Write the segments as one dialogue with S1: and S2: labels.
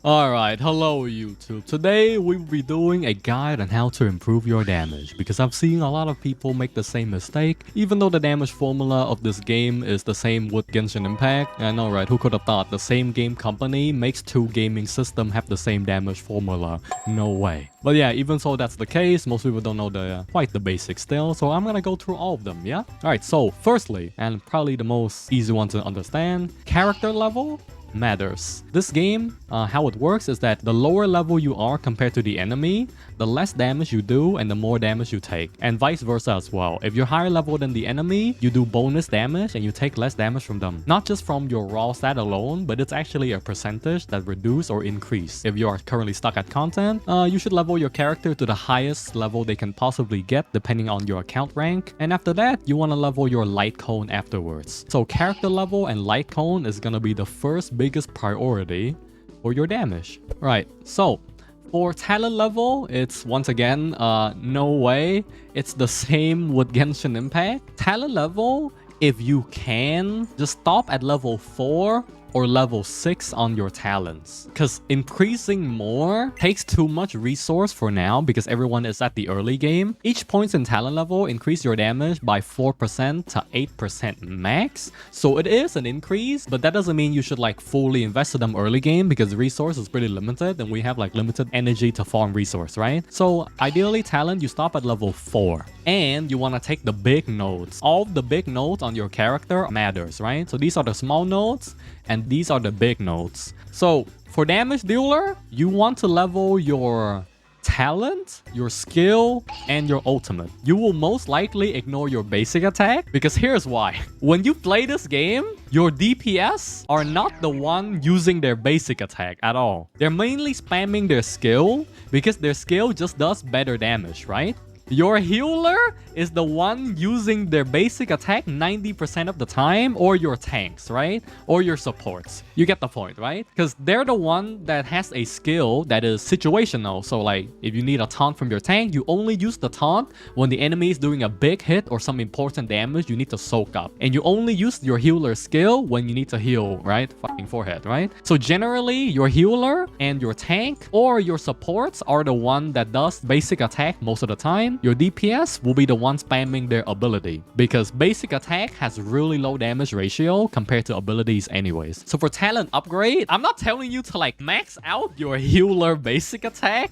S1: Alright, hello YouTube. Today we will be doing a guide on how to improve your damage because I've seen a lot of people make the same mistake. Even though the damage formula of this game is the same with Genshin Impact. I know, right? Who could have thought the same game company makes two gaming systems have the same damage formula? No way. But yeah, even so that's the case, most people don't know quite the basics still, so I'm gonna go through all of them, yeah? Alright, so firstly, and probably the most easy one to understand, character level matters. This game, how it works is that the lower level you are compared to the enemy, the less damage you do and the more damage you take. And vice versa as well. If you're higher level than the enemy, you do bonus damage and you take less damage from them. Not just from your raw stat alone, but it's actually a percentage that reduce or increase. If you are currently stuck at content, you should level your character to the highest level they can possibly get depending on your account rank. And after that, you want to level your light cone afterwards. So character level and light cone is gonna be the first biggest priority for your damage. Right, so for talent level, it's once again, no way. It's the same with Genshin Impact. Talent level, if you can, just stop at level 4 or level 6 on your talents, because increasing more takes too much resource for now because everyone is at the early game. Each points in talent level increase your damage by 4% to 8% max, so it is an increase, but that doesn't mean you should like fully invest in them early game because the resource is pretty limited and we have like limited energy to farm resource, right? So ideally talent, you stop at level 4 and you want to take the big nodes. All the big nodes on your character matters, right? So these are the small nodes and these are the big nodes. So for damage dealer, you want to level your talent, your skill, and your ultimate. You will most likely ignore your basic attack because here's why. When you play this game, your DPS are not the one using their basic attack at all. They're mainly spamming their skill because their skill just does better damage, right? Your healer is the one using their basic attack 90% of the time, or your tanks, right? Or your supports. You get the point, right? Because they're the one that has a skill that is situational. So like, if you need a taunt from your tank, you only use the taunt when the enemy is doing a big hit or some important damage you need to soak up. And you only use your healer skill when you need to heal, right? Fucking forehead, right? So generally, your healer and your tank or your supports are the one that does basic attack most of the time. Your DPS will be the one spamming their ability because basic attack has really low damage ratio compared to abilities anyways. So for talent upgrade, I'm not telling you to like max out your healer basic attack,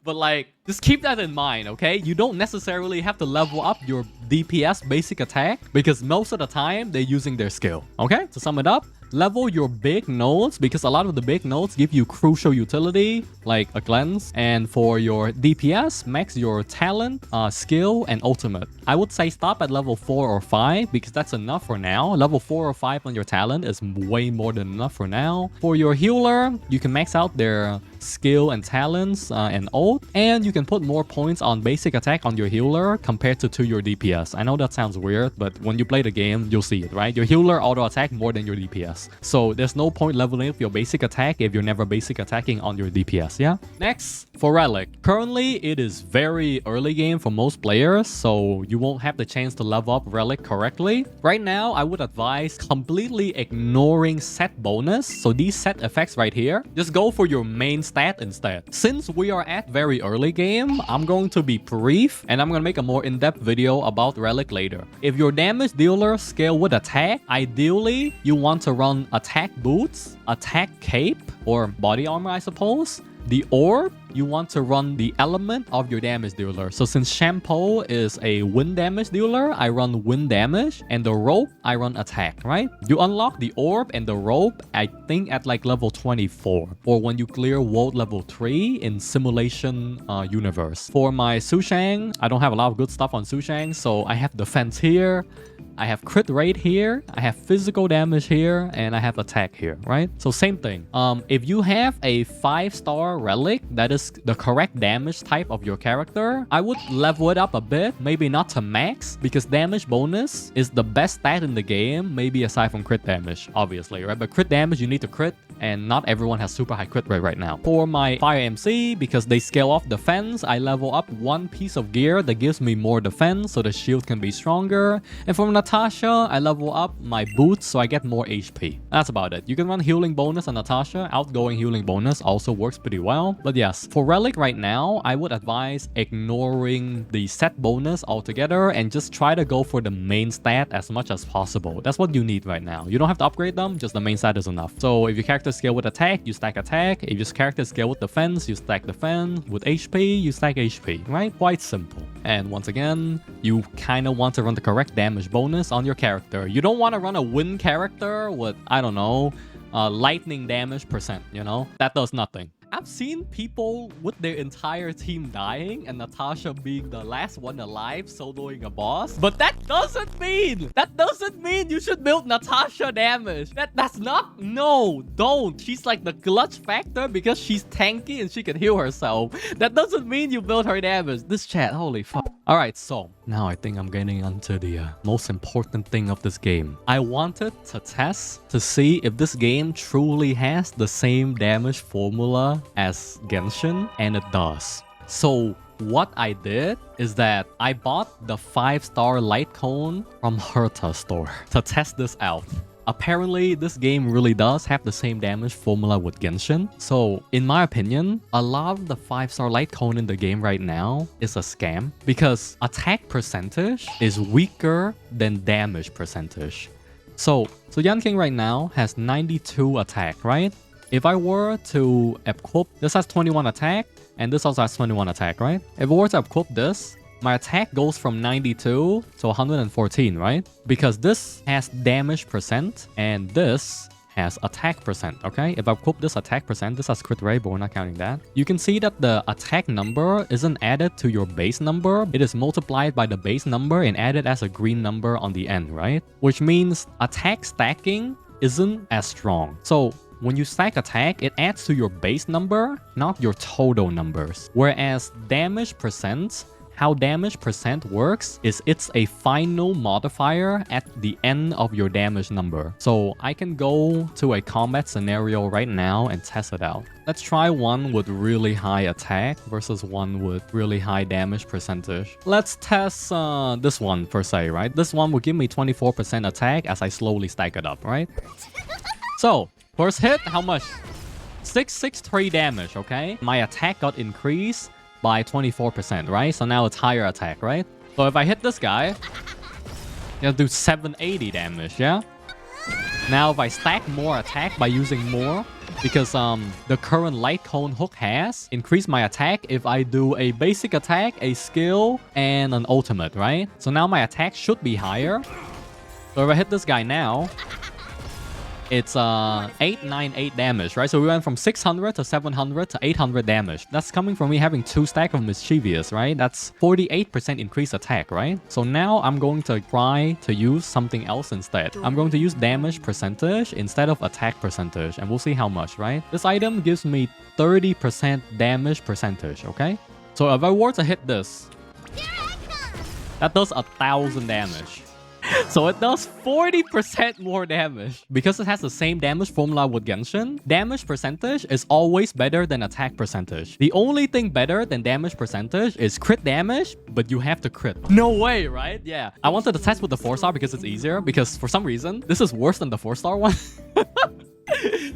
S1: but like just keep that in mind, okay? You don't necessarily have to level up your DPS basic attack because most of the time they're using their skill, okay? To sum it up, level your big nodes because a lot of the big nodes give you crucial utility like a cleanse. And for your DPS, max your talent, skill, and ultimate. I would say stop at level 4 or 5 because that's enough for now. Level 4 or 5 on your talent is way more than enough for now. For your healer, you can max out their skill and talents and ult, and you can put more points on basic attack on your healer compared to your DPS. I know that sounds weird, but when you play the game, you'll see it, right? Your healer auto attack more than your DPS. So there's no point leveling up your basic attack if you're never basic attacking on your DPS, yeah? Next, for Relic. Currently, it is very early game for most players, so you won't have the chance to level up Relic correctly. Right now, I would advise completely ignoring set bonus. So these set effects right here, just go for your main stat instead. Since we are at very early game, I'm going to be brief and I'm going to make a more in-depth video about Relic later. If your damage dealer scale with attack, ideally you want to run attack boots, attack cape, or body armor I suppose. The orb, you want to run the element of your damage dealer. So since Shampoo is a wind damage dealer, I run wind damage, and the rope, I run attack, right? You unlock the orb and the rope, I think at like level 24, or when you clear world level 3 in simulation universe. For my Sushang, I don't have a lot of good stuff on Sushang, so I have defense here, I have crit rate here, I have physical damage here, and I have attack here, right? So same thing. If you have a 5-star relic that is the correct damage type of your character, I would level it up a bit, maybe not to max, because damage bonus is the best stat in the game, maybe aside from crit damage, obviously, right? But crit damage, you need to crit, and not everyone has super high crit rate right now. For my Fire MC, because they scale off defense, I level up one piece of gear that gives me more defense, so the shield can be stronger. And for Natasha, I level up my boots, so I get more HP. That's about it. You can run healing bonus on Natasha. Outgoing healing bonus also works pretty well. But yes, for Relic right now, I would advise ignoring the set bonus altogether and just try to go for the main stat as much as possible. That's what you need right now. You don't have to upgrade them, just the main stat is enough. So if your character scale with attack, you stack attack. If your character scale with defense, you stack defense. With HP, you stack HP, right? Quite simple. And once again, you kind of want to run the correct damage bonus on your character. You don't want to run a wind character with, I don't know, lightning damage percent, you know? That does nothing. I've seen people with their entire team dying and Natasha being the last one alive soloing a boss. But that doesn't mean you should build Natasha damage. That's not, no, don't. She's like the clutch factor because she's tanky and she can heal herself. That doesn't mean you build her damage. This chat, holy fuck. Alright, so now I think I'm getting onto the most important thing of this game. I wanted to test to see if this game truly has the same damage formula as Genshin, and it does. So what I did is that I bought the 5-star light cone from Herta store to test this out. Apparently, this game really does have the same damage formula with Genshin. So, in my opinion, a lot of the 5-star light cone in the game right now is a scam because attack percentage is weaker than damage percentage. So Yan King right now has 92 attack, right? If I were to equip, this has 21 attack, and this also has 21 attack, right? If I were to equip this, my attack goes from 92 to 114, right? Because this has damage percent, and this has attack percent, okay? If I equip this attack percent, this has crit rate, but we're not counting that. You can see that the attack number isn't added to your base number. It is multiplied by the base number and added as a green number on the end, right? Which means attack stacking isn't as strong. So when you stack attack, it adds to your base number, not your total numbers. Whereas damage percent, how damage percent works is it's a final modifier at the end of your damage number. So I can go to a combat scenario right now and test it out. Let's try one with really high attack versus one with really high damage percentage. Let's test this one per se, right? This one will give me 24% attack as I slowly stack it up, right? So first hit, how much? 663 damage, okay? My attack got increased by 24%, right? So now it's higher attack, right? So if I hit this guy, it'll do 780 damage, yeah? Now if I stack more attack by using more, because the current light cone hook has increased my attack if I do a basic attack, a skill, and an ultimate, right? So now my attack should be higher. So if I hit this guy now, it's 898 damage, right? So we went from 600 to 700 to 800 damage. That's coming from me having 2 stack of Mischievous, right? That's 48% increased attack, right? So now I'm going to try to use something else instead. I'm going to use damage percentage instead of attack percentage, and we'll see how much, right? This item gives me 30% damage percentage, okay? So if I were to hit this, that does 1,000 damage. So it does 40% more damage. Because it has the same damage formula with Genshin, damage percentage is always better than attack percentage. The only thing better than damage percentage is crit damage, but you have to crit. No way, right? Yeah. I wanted to test with the 4-star because it's easier, because for some reason, this is worse than the 4-star one.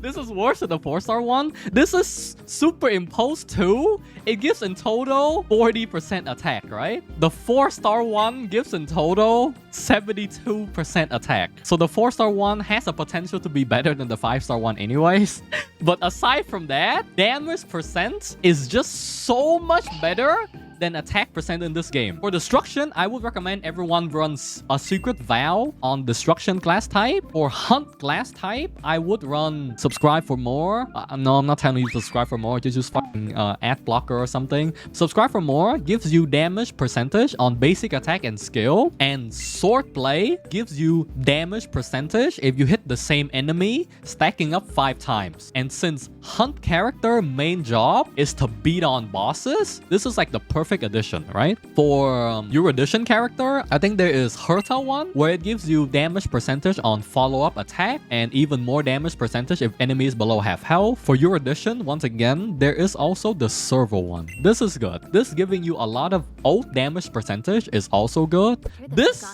S1: This is worse than the 4-star one. This is superimposed too. It gives in total 40% attack, right? The 4-star one gives in total 72% attack. So the 4-star one has a potential to be better than the 5-star one anyways. But aside from that, damage percent is just so much better than attack percent in this game. For destruction, I would recommend everyone runs a secret vow on destruction class type. For hunt class type, I would run subscribe for more. No, I'm not telling you to subscribe for more. Just use fucking ad blocker or something. Subscribe for more gives you damage percentage on basic attack and skill. And swordplay gives you damage percentage if you hit the same enemy, stacking up 5 times. And since hunt character main job is to beat on bosses, this is like the perfect addition, right? For your addition character, I think there is Herta one, where it gives you damage percentage on follow-up attack and even more damage percentage if enemies below half health. For your addition, once again, there is also the servo one. This is good. This giving you a lot of ult damage percentage is also good. This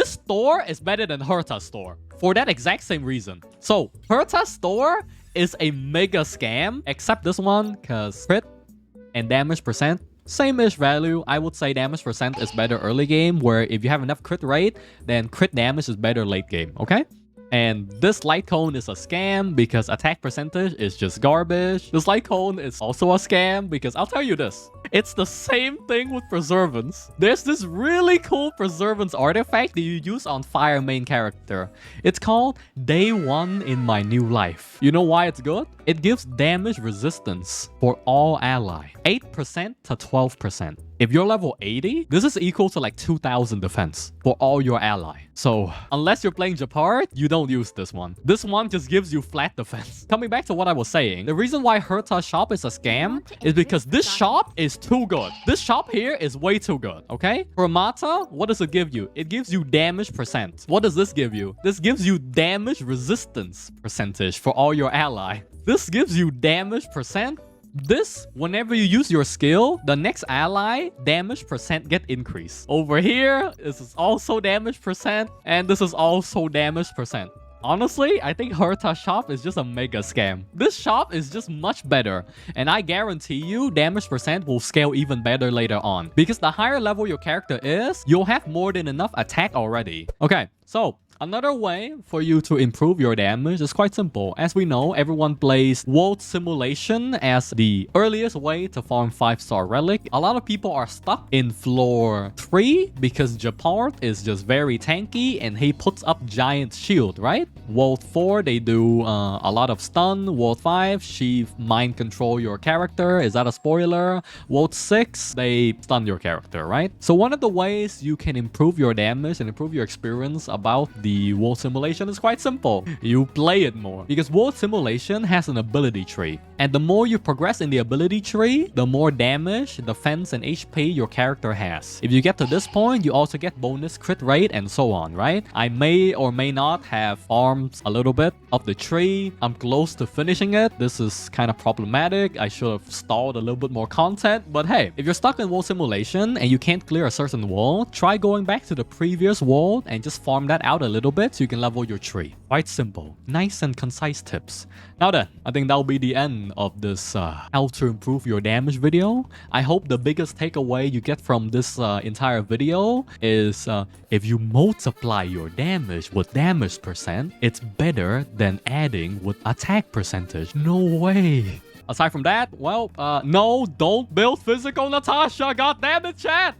S1: store is better than Herta's store for that exact same reason. So Herta's store is a mega scam, except this one, because crit and damage percent, same-ish value. I would say damage percent is better early game, where if you have enough crit rate, then crit damage is better late game, okay? And this light cone is a scam because attack percentage is just garbage. This light cone is also a scam because I'll tell you this. It's the same thing with preservance. There's this really cool preservance artifact that you use on fire main character. It's called Day 1 in My New Life. You know why it's good? It gives damage resistance for all ally. 8% to 12%. If you're level 80, this is equal to like 2000 defense for all your ally. So unless you're playing Japard, you don't use this one. This one just gives you flat defense. Coming back to what I was saying, the reason why Herta's shop is a scam is because this shop is too good. This shop here is way too good, okay? For Mata, what does it give you? It gives you damage percent. What does this give you? This gives you damage resistance percentage for all your ally. This gives you damage percent. This, whenever you use your skill, the next ally damage percent get increased. Over here, this is also damage percent, and this is also damage percent. Honestly, I think Herta's shop is just a mega scam. This shop is just much better, and I guarantee you damage percent will scale even better later on. Because the higher level your character is, you'll have more than enough attack already. Okay, so another way for you to improve your damage is quite simple. As we know, everyone plays World Simulation as the earliest way to farm 5-star Relic. A lot of people are stuck in floor 3 because Japard is just very tanky and he puts up giant shield, right? World 4, they do a lot of stun. World 5, she mind control your character. Is that a spoiler? World 6, they stun your character, right? So one of the ways you can improve your damage and improve your experience about the World Simulation is quite simple. You play it more. Because World Simulation has an ability tree. And the more you progress in the ability tree, the more damage, defense, and HP your character has. If you get to this point, you also get bonus crit rate and so on, right? I may or may not have farmed a little bit of the tree. I'm close to finishing it. This is kind of problematic. I should have stalled a little bit more content. But hey, if you're stuck in World Simulation and you can't clear a certain wall, try going back to the previous world and just farm that out a little bit so you can level your tree. Quite simple. Nice and concise tips. Now then, I think that'll be the end of this how to improve your damage video. I hope the biggest takeaway you get from this entire video is if you multiply your damage with damage percent, it's better than adding with attack percentage. No way. Aside from that, well, no, don't build physical Natasha. God damn it, chat.